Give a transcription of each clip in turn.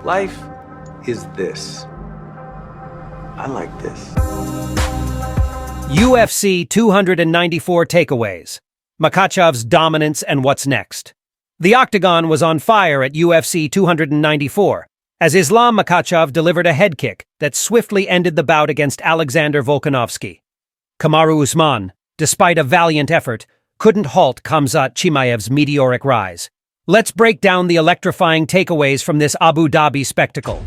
Life is this. I like this. UFC 294 takeaways. Makhachev's dominance and what's next. The octagon was on fire at UFC 294 as Islam Makhachev delivered a head kick that swiftly ended the bout against Alexander Volkanovski. Kamaru Usman, despite a valiant effort, couldn't halt Khamzat Chimaev's meteoric rise. Let's break down the electrifying takeaways from this Abu Dhabi spectacle.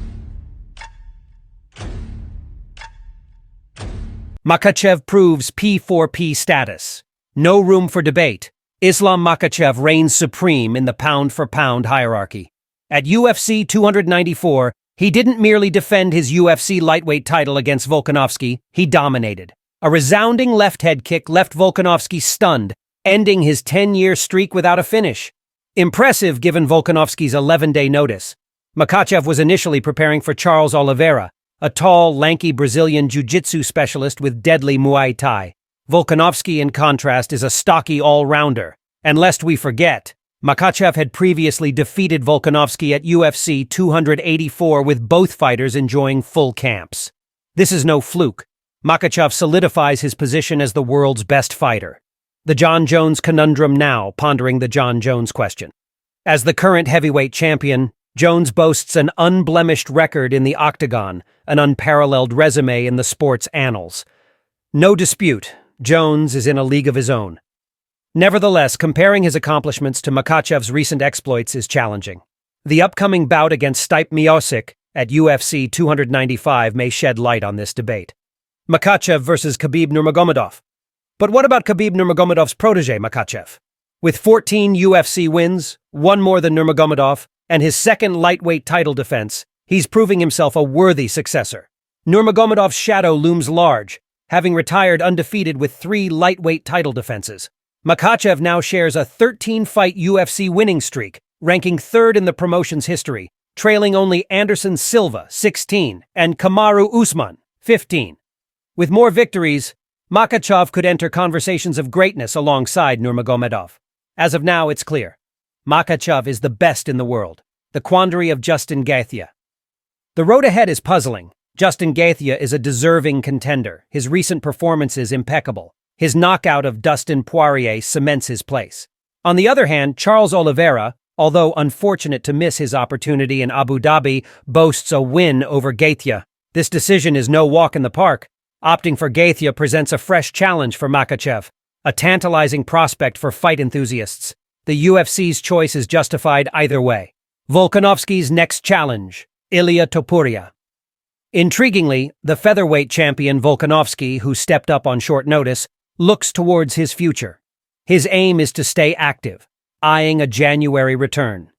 Makhachev proves P4P status. No room for debate. Islam Makhachev reigns supreme in the pound-for-pound hierarchy. At UFC 294, he didn't merely defend his UFC lightweight title against Volkanovski, he dominated. A resounding left head kick left Volkanovski stunned, ending his 10-year streak without a finish. Impressive given Volkanovski's 11-day notice. Makhachev was initially preparing for Charles Oliveira, a tall, lanky Brazilian jiu-jitsu specialist with deadly Muay Thai. Volkanovski, in contrast, is a stocky all-rounder. And lest we forget, Makhachev had previously defeated Volkanovski at UFC 284 with both fighters enjoying full camps. This is no fluke. Makhachev solidifies his position as the world's best fighter. The Jon Jones conundrum now, pondering the Jon Jones question. As the current heavyweight champion, Jones boasts an unblemished record in the octagon, an unparalleled resume in the sport's annals. No dispute, Jones is in a league of his own. Nevertheless, comparing his accomplishments to Makhachev's recent exploits is challenging. The upcoming bout against Stipe Miocic at UFC 295 may shed light on this debate. Makhachev versus Khabib Nurmagomedov. But what about Khabib Nurmagomedov's protege, Makhachev? With 14 UFC wins, one more than Nurmagomedov, and his second lightweight title defense, he's proving himself a worthy successor. Nurmagomedov's shadow looms large, having retired undefeated with 3 lightweight title defenses. Makhachev now shares a 13-fight UFC winning streak, ranking 3rd in the promotion's history, trailing only Anderson Silva, 16, and Kamaru Usman, 15. With more victories, Makhachev could enter conversations of greatness alongside Nurmagomedov. As of now, it's clear. Makhachev is the best in the world. The quandary of Justin Gaethje. The road ahead is puzzling. Justin Gaethje is a deserving contender. His recent performance is impeccable. His knockout of Dustin Poirier cements his place. On the other hand, Charles Oliveira, although unfortunate to miss his opportunity in Abu Dhabi, boasts a win over Gaethje. This decision is no walk in the park. Opting for Gaethje presents a fresh challenge for Makhachev, a tantalizing prospect for fight enthusiasts. The UFC's choice is justified either way. Volkanovski's next challenge, Ilia Topuria. Intriguingly, the featherweight champion Volkanovski, who stepped up on short notice, looks towards his future. His aim is to stay active, eyeing a January return.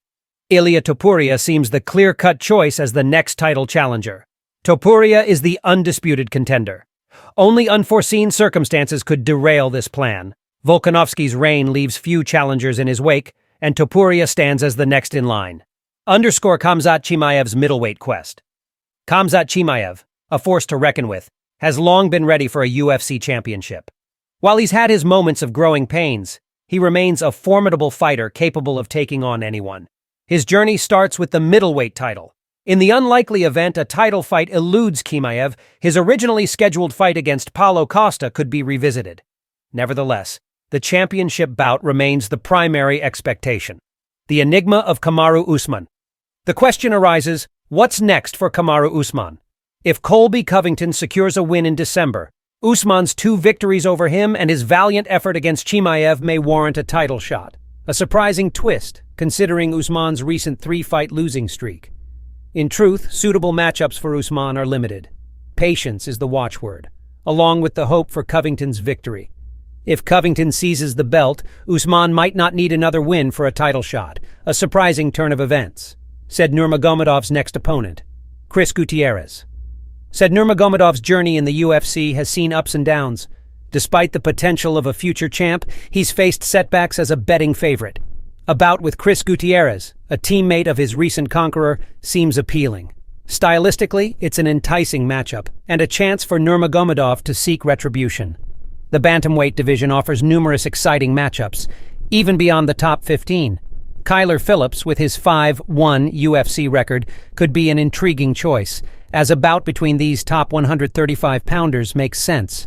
Ilia Topuria seems the clear-cut choice as the next title challenger. Topuria is the undisputed contender. Only unforeseen circumstances could derail this plan. Volkanovski's reign leaves few challengers in his wake, and Topuria stands as the next in line. Underscore Khamzat Chimaev's middleweight quest. Khamzat Chimaev, a force to reckon with, has long been ready for a UFC championship. While he's had his moments of growing pains, he remains a formidable fighter capable of taking on anyone. His journey starts with the middleweight title. In the unlikely event a title fight eludes Chimaev, his originally scheduled fight against Paulo Costa could be revisited. Nevertheless, the championship bout remains the primary expectation. The enigma of Kamaru Usman. The question arises, what's next for Kamaru Usman? If Colby Covington secures a win in December, Usman's 2 victories over him and his valiant effort against Chimaev may warrant a title shot. A surprising twist, considering Usman's recent 3-fight losing streak. In truth, suitable matchups for Usman are limited. Patience is the watchword, along with the hope for Covington's victory. If Covington seizes the belt, Usman might not need another win for a title shot, a surprising turn of events, said Nurmagomedov's next opponent, Chris Gutierrez. Said Nurmagomedov's journey in the UFC has seen ups and downs. Despite the potential of a future champ, he's faced setbacks as a betting favorite. A bout with Chris Gutierrez, a teammate of his recent conqueror, seems appealing. Stylistically, it's an enticing matchup, and a chance for Nurmagomedov to seek retribution. The bantamweight division offers numerous exciting matchups, even beyond the top 15. Kyler Phillips, with his 5-1 UFC record, could be an intriguing choice, as a bout between these top 135-pounders makes sense.